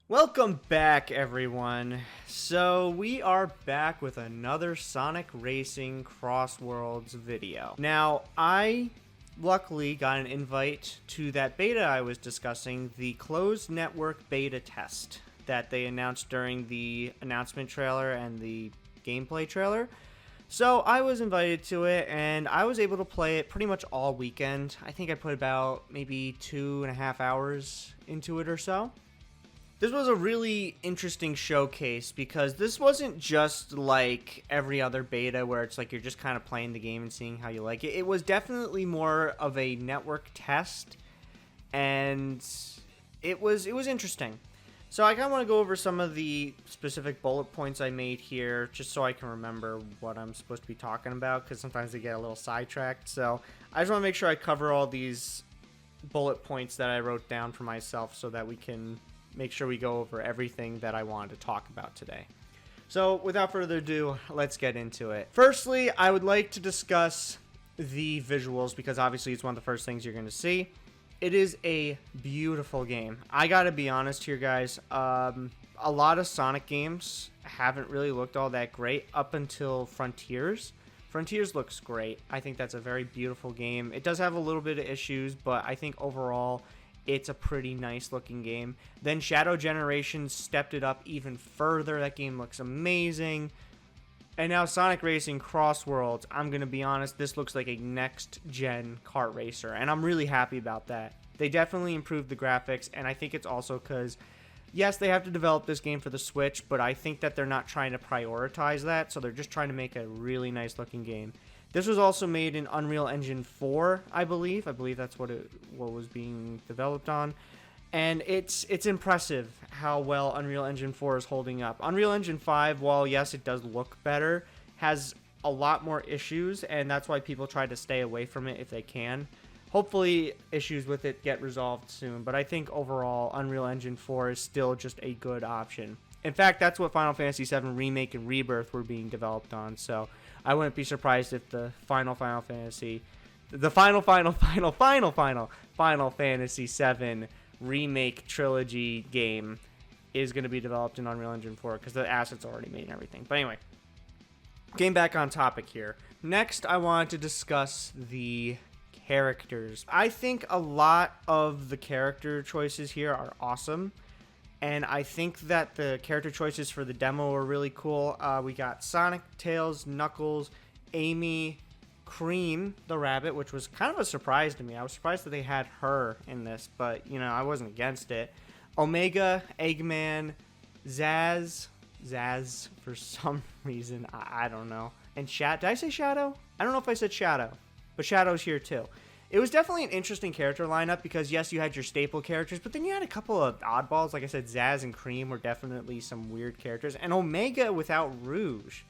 Welcome back, everyone. So we are back with another Sonic Racing Crossworlds video. Now, I luckily got an invite to that beta I was discussing, the closed network beta test that they announced during the announcement trailer and the gameplay trailer. So I was invited to it, and I was able to play it pretty much all weekend. I think I put about maybe 2.5 hours into it or so. This was a really interesting showcase because this wasn't just like every other beta where it's like you're just kind of playing the game and seeing how you like it. It was definitely more of a network test, and it was interesting. So I kind of want to go over some of the specific bullet points I made here just so I can remember what I'm supposed to be talking about, because sometimes they get a little sidetracked. So I just want to make sure I cover all these bullet points that I wrote down for myself so that we can make sure we go over everything that I wanted to talk about today. So without further ado, let's get into it. Firstly, I would like to discuss the visuals because obviously it's one of the first things you're going to see. It is a beautiful game. I gotta be honest here, guys. A lot of Sonic games haven't really looked all that great up until Frontiers. Frontiers looks great. I think that's a very beautiful game. It does have a little bit of issues, but I think overall it's a pretty nice looking game. Then Shadow Generations stepped it up even further. That game looks amazing. And now Sonic Racing Crossworlds, I'm going to be honest, this looks like a next-gen kart racer, and I'm really happy about that. They definitely improved the graphics, and I think it's also because, yes, they have to develop this game for the Switch, but I think that they're not trying to prioritize that, so they're just trying to make a really nice looking game. This was also made in Unreal Engine 4, I believe. I believe that's what was being developed on. And it's impressive how well Unreal Engine 4 is holding up. Unreal Engine 5, while yes, it does look better, has a lot more issues, and that's why people try to stay away from it if they can. Hopefully, issues with it get resolved soon, but I think overall, Unreal Engine 4 is still just a good option. In fact, that's what Final Fantasy VII Remake and Rebirth were being developed on, so I wouldn't be surprised if the Final Fantasy VII Remake trilogy game is going to be developed in Unreal Engine 4 because the assets are already made and everything. But anyway, getting back on topic here. Next, I wanted to discuss the characters. I think a lot of the character choices here are awesome. And I think that the character choices for the demo are really cool. We got Sonic, Tails, Knuckles, Amy, Cream, the rabbit, which was kind of a surprise to me. I was surprised that they had her in this, but, you know, I wasn't against it. Omega, Eggman, Zaz for some reason, I don't know. And did I say Shadow? I don't know if I said Shadow, but Shadow's here too. It was definitely an interesting character lineup because, yes, you had your staple characters, but then you had a couple of oddballs. Like I said, Zaz and Cream were definitely some weird characters. And Omega without Rouge.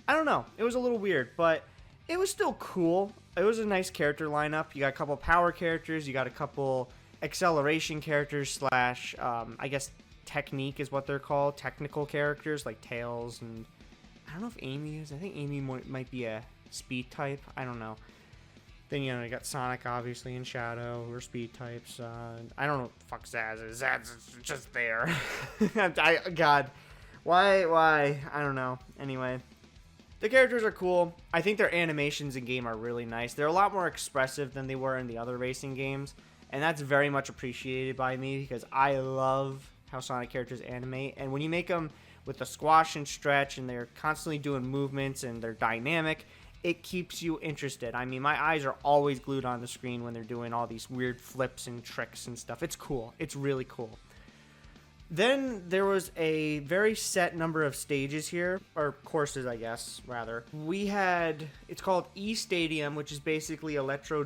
I don't know. It was a little weird, but it was still cool. It was a nice character lineup. You got a couple power characters. You got a couple acceleration characters slash, I guess, technique is what they're called. Technical characters like Tails and I don't know if Amy is. I think Amy might be a speed type. I don't know. Then, you know, you got Sonic, obviously, and Shadow, who are speed types. I don't know what the fuck Zaz is. Zaz is just there. God. Why? I don't know. Anyway. The characters are cool. I think their animations in game are really nice. They're a lot more expressive than they were in the other racing games. And that's very much appreciated by me because I love how Sonic characters animate. And when you make them with the squash and stretch and they're constantly doing movements and they're dynamic, it keeps you interested. I mean, my eyes are always glued on the screen when they're doing all these weird flips and tricks and stuff. It's cool. It's really cool. Then there was a very set number of stages here, or courses, I guess, rather. We had, it's called E-Stadium, which is basically Electro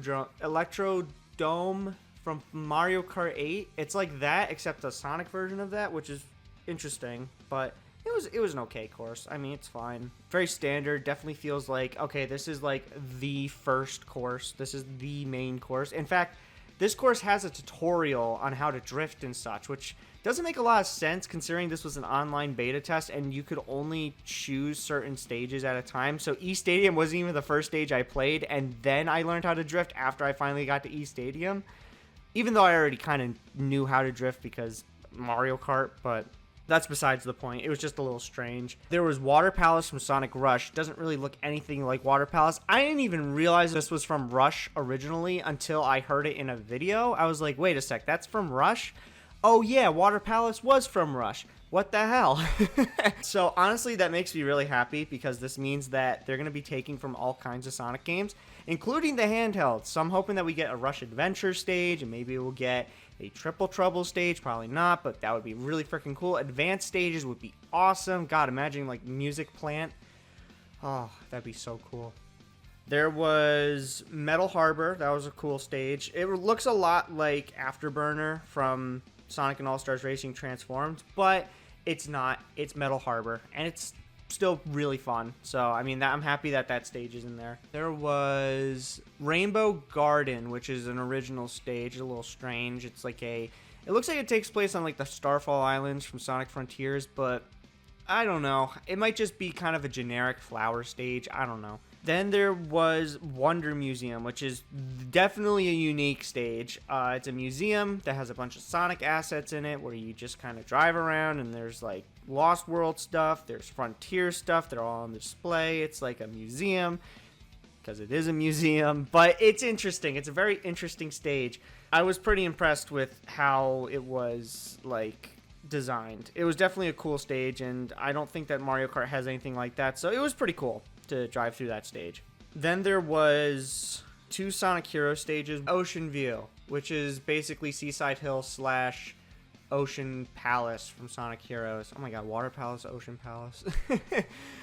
Dome from Mario Kart 8. It's like that, except a Sonic version of that, which is interesting, but it was an okay course. I mean, it's fine. Very standard. Definitely feels like, okay, this is like the first course. This is the main course. In fact, this course has a tutorial on how to drift and such, which doesn't make a lot of sense considering this was an online beta test and you could only choose certain stages at a time. So E-Stadium wasn't even the first stage I played, and then I learned how to drift after I finally got to E-Stadium. Even though I already kind of knew how to drift because Mario Kart, but that's besides the point. It was just a little strange. There was Water Palace from Sonic Rush. Doesn't really look anything like Water Palace. I didn't even realize this was from Rush originally until I heard it in a video. I was like, wait a sec, that's from Rush? Oh yeah, Water Palace was from Rush. What the hell? So honestly, that makes me really happy because this means that they're going to be taking from all kinds of Sonic games, including the handhelds. So I'm hoping that we get a Rush Adventure stage, and maybe we'll get a Triple Trouble stage. Probably not, but that would be really freaking cool. Advanced stages would be awesome. God, imagine like Music Plant. Oh, that'd be so cool. There was Metal Harbor. That was a cool stage. It looks a lot like Afterburner from Sonic and All-Stars Racing Transformed, but it's not. It's Metal Harbor, and it's still really fun. So, I mean, I'm happy that that stage is in there. There was Rainbow Garden, which is an original stage. A little strange. It's like it looks like it takes place on like the Starfall Islands from Sonic Frontiers, but I don't know. It might just be kind of a generic flower stage. I don't know. Then there was Wonder Museum, which is definitely a unique stage. It's a museum that has a bunch of Sonic assets in it where you just kind of drive around, and there's like Lost World stuff, there's Frontier stuff that are all on display. It's like a museum because it is a museum, but it's interesting. It's a very interesting stage. I was pretty impressed with how it was like designed. It was definitely a cool stage, and I don't think that Mario Kart has anything like that, so it was pretty cool to drive through that stage. Then there was 2 Sonic Hero stages. Ocean View, which is basically Seaside Hill slash Ocean Palace from Sonic Heroes. Oh my god, Water Palace, Ocean Palace.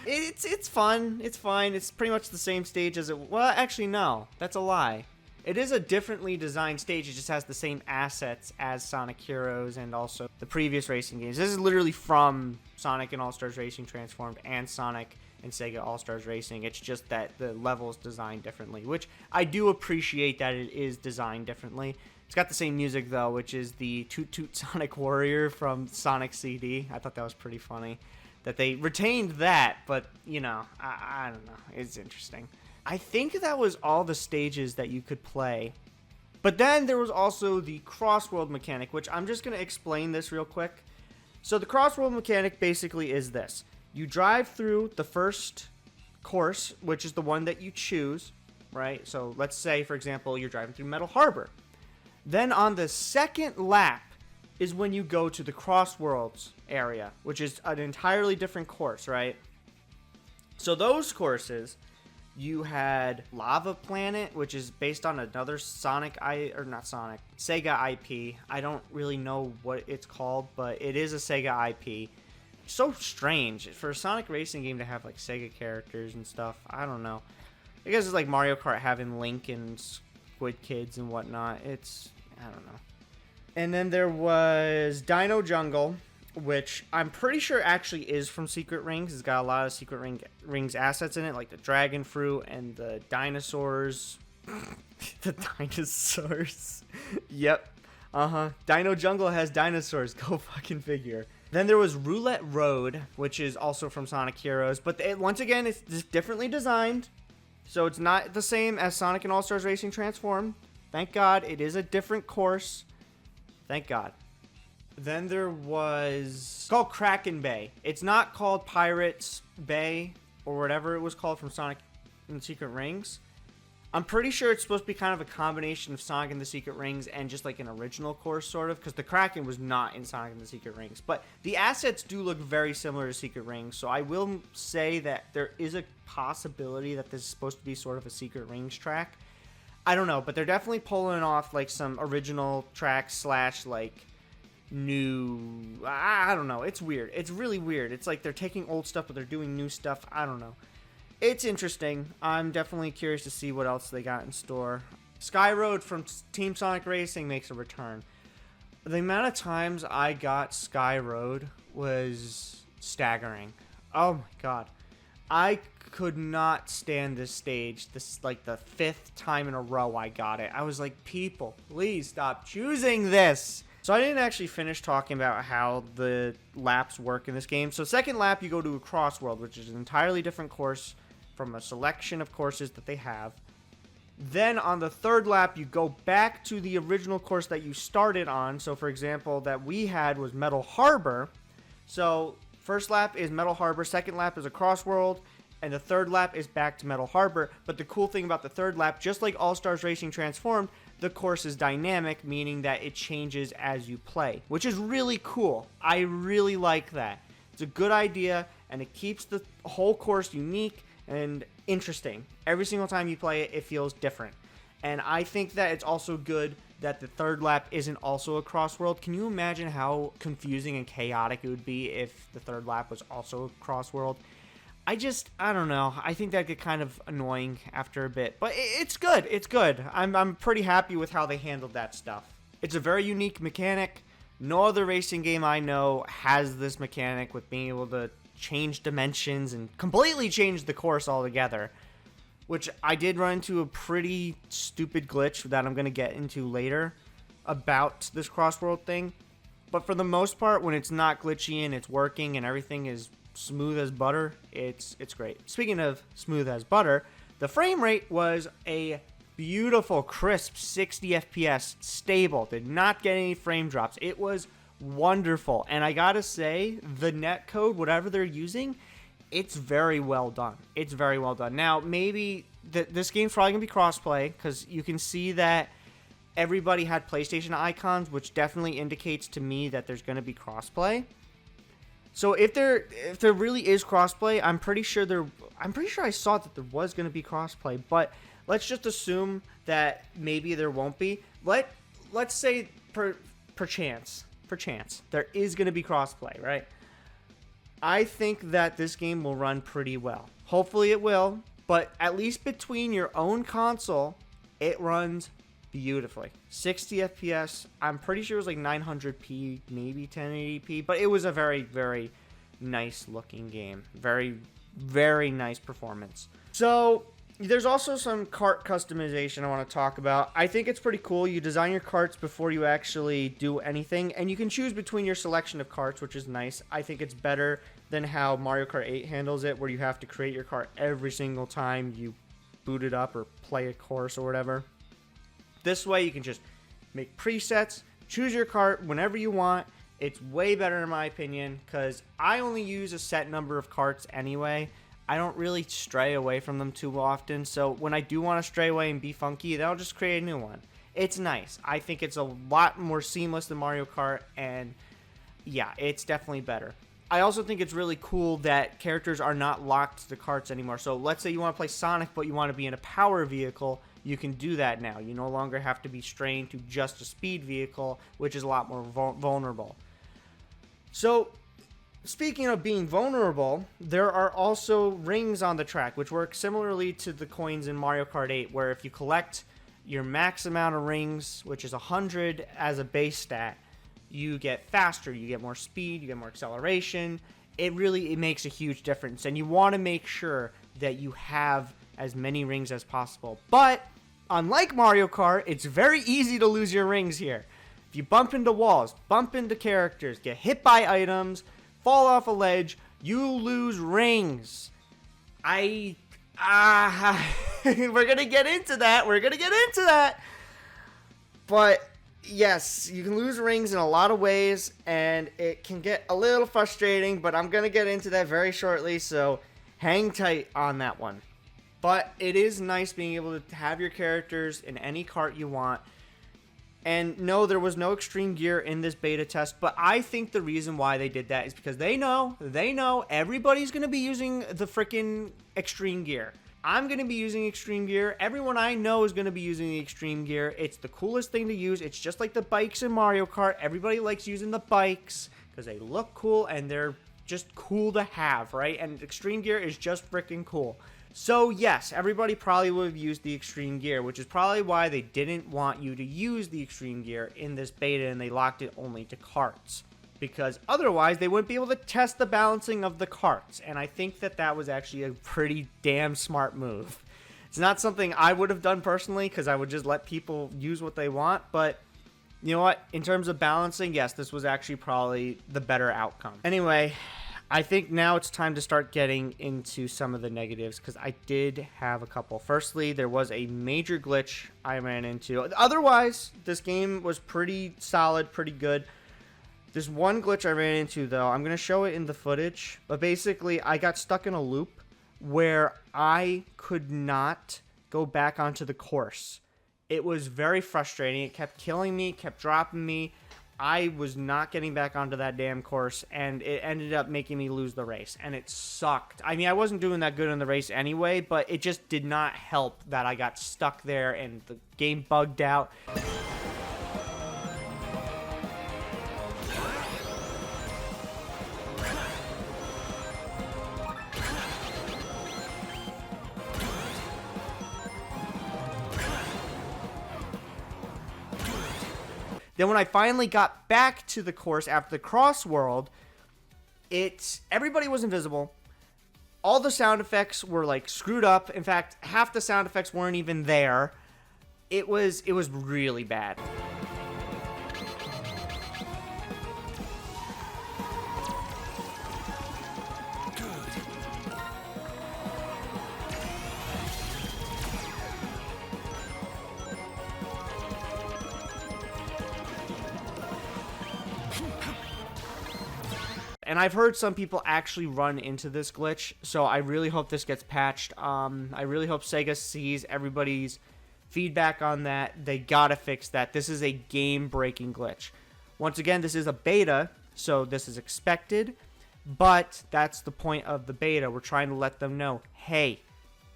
It's fun. It's fine. It's pretty much the same stage as it... Well, actually, no. That's a lie. It is a differently designed stage. It just has the same assets as Sonic Heroes and also the previous racing games. This is literally from Sonic and All-Stars Racing Transformed and Sonic and Sega All-Stars Racing. It's just that the level is designed differently, which I do appreciate that it is designed differently. It's got the same music, though, which is the Toot Toot Sonic Warrior from Sonic CD. I thought that was pretty funny that they retained that, but, you know, I don't know. It's interesting. I think that was all the stages that you could play. But then there was also the Crossworld mechanic, which I'm just going to explain this real quick. So the Crossworld mechanic basically is this. You drive through the first course, which is the one that you choose, right? So let's say, for example, you're driving through Metal Harbor. Then on the second lap is when you go to the Crossworlds area, which is an entirely different course, right? So those courses, you had Lava Planet, which is based on another Sega IP. I don't really know what it's called, but it is a Sega IP. So strange for a Sonic Racing game to have like Sega characters and stuff. I don't know. I guess it's like Mario Kart having Link and Squid Kids and whatnot. I don't know. And then there was Dino Jungle, which I'm pretty sure actually is from Secret Rings. It's got a lot of Secret Rings assets in it, like the Dragon Fruit and the dinosaurs. The dinosaurs. Yep. Dino Jungle has dinosaurs. Go fucking figure. Then there was Roulette Road, which is also from Sonic Heroes. But once again, it's just differently designed. So it's not the same as Sonic and All-Stars Racing Transformed. Thank God. It is a different course. Thank God. Then there was... It's called Kraken Bay. It's not called Pirates Bay or whatever it was called from Sonic and the Secret Rings. I'm pretty sure it's supposed to be kind of a combination of Sonic and the Secret Rings and just like an original course, sort of, because the Kraken was not in Sonic and the Secret Rings. But the assets do look very similar to Secret Rings, so I will say that there is a possibility that this is supposed to be sort of a Secret Rings track. I don't know, but they're definitely pulling off like some original tracks slash like new... I don't know. It's weird. It's really weird. It's like they're taking old stuff, but they're doing new stuff. I don't know. It's interesting. I'm definitely curious to see what else they got in store. Sky Road from Team Sonic Racing makes a return. The amount of times I got Sky Road was staggering. Oh my god. I could not stand this stage. This is like the 5th time in a row I got it. I was like, people, please stop choosing this. So I didn't actually finish talking about how the laps work in this game. So second lap, you go to a Crossworld, which is an entirely different course from a selection of courses that they have. Then on the third lap, you go back to the original course that you started on. So, for example, that we had was Metal Harbor. So, first lap is Metal Harbor, second lap is a Crossworld, and the third lap is back to Metal Harbor. But the cool thing about the third lap, just like All Stars Racing Transformed, the course is dynamic, meaning that it changes as you play, which is really cool. I really like that. It's a good idea, and it keeps the whole course unique and interesting. Every single time you play it, it feels different. And I think that it's also good that the third lap isn't also a Crossworld. Can you imagine how confusing and chaotic it would be if the third lap was also a Crossworld? I don't know. I think that get kind of annoying after a bit. But it's good. It's good. I'm pretty happy with how they handled that stuff. It's a very unique mechanic. No other racing game I know has this mechanic with being able to change dimensions and completely change the course altogether, which I did run into a pretty stupid glitch that I'm going to get into later about this Crossworld thing. But for the most part, when it's not glitchy and it's working and everything is smooth as butter, it's great. Speaking of smooth as butter, the frame rate was a beautiful, crisp 60 FPS, stable, did not get any frame drops. It was wonderful. And I gotta say, the netcode, whatever they're using, it's very well done. It's very well done. Now, maybe this game's probably gonna be crossplay, because you can see that everybody had PlayStation icons, which definitely indicates to me that there's gonna be crossplay. So if there really is crossplay, I'm pretty sure I saw that there was gonna be crossplay, but let's just assume that maybe there won't be. Let's say perchance there is going to be crossplay, right? I think that this game will run pretty well. Hopefully it will, but at least between your own console, it runs beautifully. 60 FPS, I'm pretty sure it was like 900p, maybe 1080p, but it was a very, very nice looking game. Very, very nice performance. So there's also some kart customization I want to talk about. I think it's pretty cool. You design your karts before you actually do anything, and you can choose between your selection of karts, which is nice. I think it's better than how Mario Kart 8 handles it, where you have to create your kart every single time you boot it up or play a course or whatever. This way you can just make presets, choose your kart whenever you want. It's way better in my opinion, because I only use a set number of karts anyway. I don't really stray away from them too often, so when I do want to stray away and be funky, then I'll just create a new one. It's nice. I think it's a lot more seamless than Mario Kart, and yeah, it's definitely better. I also think it's really cool that characters are not locked to the karts anymore. So let's say you want to play Sonic, but you want to be in a power vehicle, you can do that now. You no longer have to be strained to just a speed vehicle, which is a lot more vulnerable. So speaking of being vulnerable, there are also rings on the track, which work similarly to the coins in Mario Kart 8, where if you collect your max amount of rings, which is 100 as a base stat, you get faster, you get more speed, you get more acceleration. It makes a huge difference, and you want to make sure that you have as many rings as possible. But unlike Mario Kart, it's very easy to lose your rings here. If you bump into walls, bump into characters, get hit by items, fall off a ledge, you lose rings. We're gonna get into that. But yes, you can lose rings in a lot of ways, and it can get a little frustrating, but I'm gonna get into that very shortly, so hang tight on that one. But it is nice being able to have your characters in any kart you want. And no, there was no extreme gear in this beta test, but I think the reason why they did that is because they know everybody's going to be using the freaking extreme gear. I'm going to be using extreme gear. Everyone I know is going to be using the extreme gear. It's the coolest thing to use. It's just like the bikes in Mario Kart. Everybody likes using the bikes because they look cool and they're just cool to have, right? And extreme gear is just freaking cool. So yes, everybody probably would have used the extreme gear, which is probably why they didn't want you to use the extreme gear in this beta and they locked it only to karts. Because otherwise they wouldn't be able to test the balancing of the karts. And I think that was actually a pretty damn smart move. It's not something I would have done personally because I would just let people use what they want. But you know what? In terms of balancing, yes, this was actually probably the better outcome. Anyway, I think now it's time to start getting into some of the negatives, because I did have a couple. Firstly, there was a major glitch I ran into. Otherwise, this game was pretty solid, pretty good. There's one glitch I ran into, though. I'm going to show it in the footage. But basically, I got stuck in a loop where I could not go back onto the course. It was very frustrating. It kept killing me, kept dropping me. I was not getting back onto that damn course, and it ended up making me lose the race, and it sucked. I mean, I wasn't doing that good in the race anyway, but it just did not help that I got stuck there and the game bugged out. Then when I finally got back to the course after the Crossworld, everybody was invisible. All the sound effects were like screwed up. In fact, half the sound effects weren't even there. It was really bad. And I've heard some people actually run into this glitch, so I really hope this gets patched. I really hope Sega sees everybody's feedback on that. They gotta fix that. This is a game-breaking glitch. Once again, this is a beta, so this is expected, but that's the point of the beta. We're trying to let them know, hey,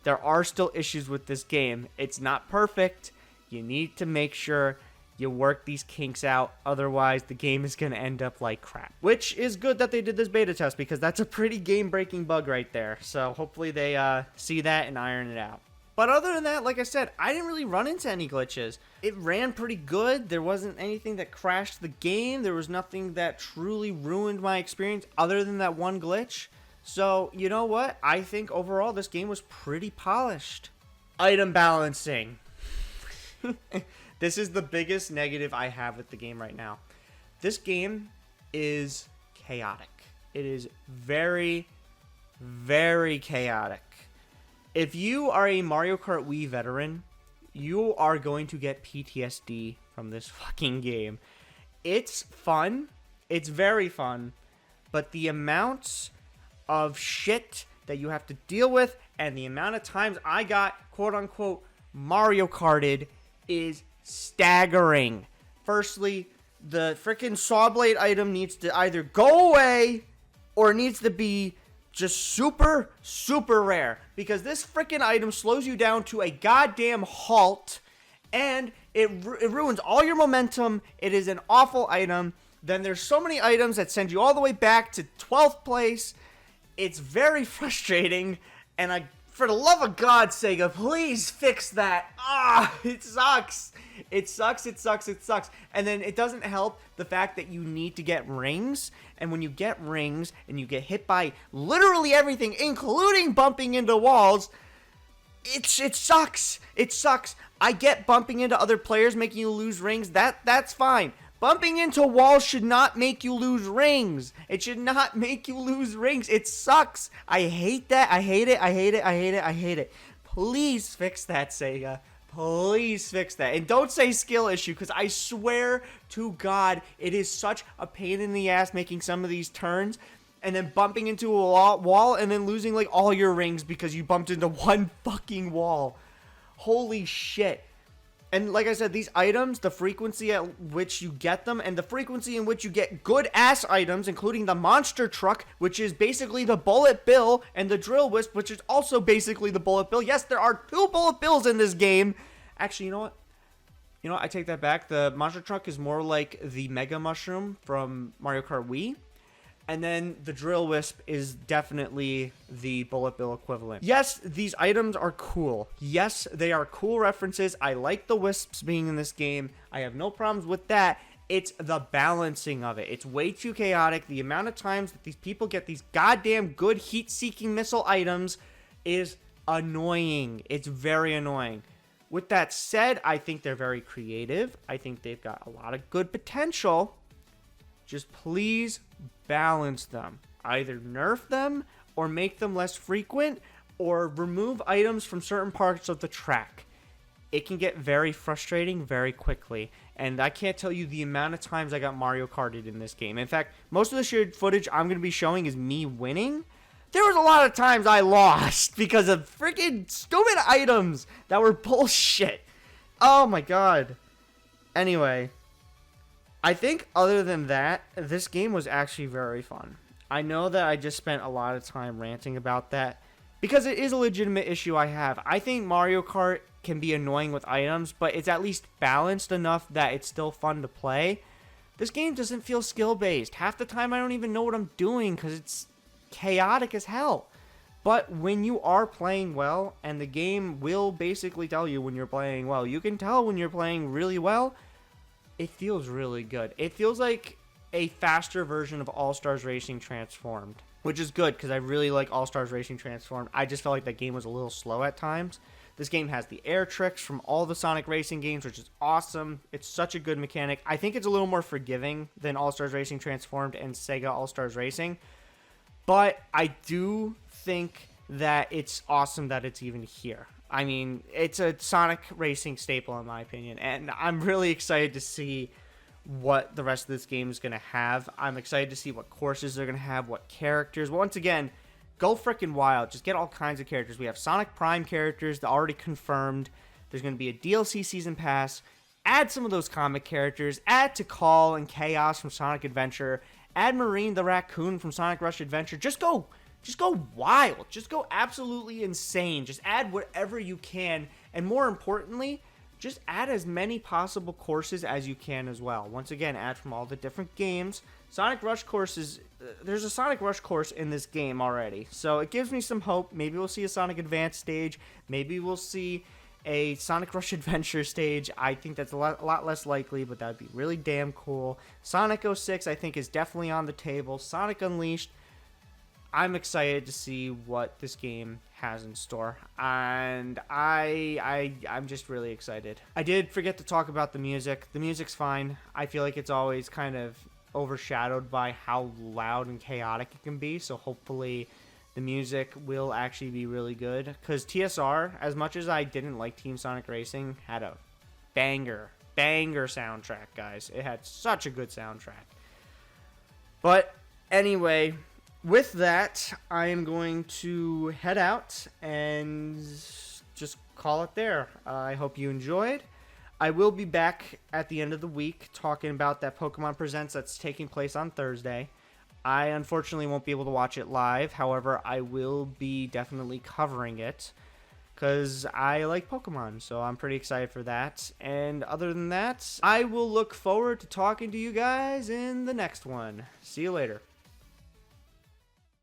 there are still issues with this game. It's not perfect. You need to make sure you work these kinks out, otherwise the game is going to end up like crap. Which is good that they did this beta test, because that's a pretty game-breaking bug right there. So hopefully they see that and iron it out. But other than that, like I said, I didn't really run into any glitches. It ran pretty good. There wasn't anything that crashed the game. There was nothing that truly ruined my experience other than that one glitch. So, you know what? I think overall this game was pretty polished. Item balancing. This is the biggest negative I have with the game right now. This game is chaotic. It is very, very chaotic. If you are a Mario Kart Wii veteran, you are going to get PTSD from this fucking game. It's fun. It's very fun. But the amounts of shit that you have to deal with and the amount of times I got quote-unquote Mario Karted is staggering. Firstly, the freaking saw blade item needs to either go away or it needs to be just super, super rare, because this freaking item slows you down to a goddamn halt and it ruins all your momentum. It is an awful item. Then there's so many items that send you all the way back to 12th place. It's very frustrating, and for the love of God, Sega, please fix that. It sucks. It sucks, it sucks, it sucks. And then it doesn't help the fact that you need to get rings. And when you get rings and you get hit by literally everything, including bumping into walls, it sucks. It sucks. I get bumping into other players making you lose rings. That's fine. Bumping into walls should not make you lose rings. It should not make you lose rings. It sucks. I hate that. I hate it. I hate it. I hate it. I hate it. Please fix that, Sega. Please fix that. And don't say skill issue, because I swear to God, it is such a pain in the ass making some of these turns and then bumping into a wall and then losing like all your rings because you bumped into one fucking wall. Holy shit. And like I said, these items, the frequency at which you get them and the frequency in which you get good-ass items, including the monster truck, which is basically the bullet bill, and the drill wisp, which is also basically the bullet bill. Yes, there are 2 bullet bills in this game. Actually, you know what? I take that back. The monster truck is more like the Mega Mushroom from Mario Kart Wii. And then the drill wisp is definitely the bullet bill equivalent. Yes, these items are cool. Yes, they are cool references. I like the wisps being in this game. I have no problems with that. It's the balancing of it. It's way too chaotic. The amount of times that these people get these goddamn good heat-seeking missile items is annoying. It's very annoying. With that said, I think they're very creative. I think they've got a lot of good potential. Just please balance them. either nerf them or make them less frequent or remove items from certain parts of the track. It can get very frustrating very quickly, and I can't tell you the amount of times I got Mario Karted in this game. In fact, most of the shared footage I'm going to be showing is me winning. There was a lot of times I lost because of freaking stupid items that were bullshit. Oh my god. Anyway, I think other than that, this game was actually very fun. I know that I just spent a lot of time ranting about that because it is a legitimate issue I have. I think Mario Kart can be annoying with items, but it's at least balanced enough that it's still fun to play. This game doesn't feel skill-based. Half the time I don't even know what I'm doing because it's chaotic as hell. But when you are playing well, and the game will basically tell you when you're playing well, you can tell when you're playing really well, it feels really good. It feels like a faster version of All-Stars Racing Transformed, which is good because I really like All-Stars Racing Transformed. I just felt like that game was a little slow at times. This game has the air tricks from all the Sonic Racing games, which is awesome. It's such a good mechanic. I think it's a little more forgiving than All-Stars Racing Transformed and Sega All-Stars Racing. But I do think that it's awesome that it's even here. I mean, it's a Sonic Racing staple in my opinion, and I'm really excited to see what the rest of this game is going to have. I'm excited to see what courses they're going to have, what characters. Once again, go freaking wild. Just get all kinds of characters. We have Sonic Prime characters that are already confirmed. There's going to be a DLC season pass. Add some of those comic characters. Add Tikal and Chaos from Sonic Adventure. Add Marine the Raccoon from Sonic Rush Adventure. Just go wild. Just go absolutely insane. Just add whatever you can. And more importantly, just add as many possible courses as you can as well. Once again, add from all the different games. Sonic Rush courses, there's a Sonic Rush course in this game already. So it gives me some hope. Maybe we'll see a Sonic Advance stage. Maybe we'll see a Sonic Rush Adventure stage. I think that's a lot less likely, but that would be really damn cool. Sonic 06, I think, is definitely on the table. Sonic Unleashed, I'm excited to see what this game has in store, and I'm just really excited. I did forget to talk about the music. The music's fine. I feel like it's always kind of overshadowed by how loud and chaotic it can be, so hopefully the music will actually be really good, because TSR, as much as I didn't like Team Sonic Racing, had a banger soundtrack, guys. It had such a good soundtrack. But anyway, with that, I am going to head out and just call it there. I hope you enjoyed. I will be back at the end of the week talking about that Pokemon Presents that's taking place on Thursday. I unfortunately won't be able to watch it live. However, I will be definitely covering it because I like Pokemon, so I'm pretty excited for that. And other than that, I will look forward to talking to you guys in the next one. See you later.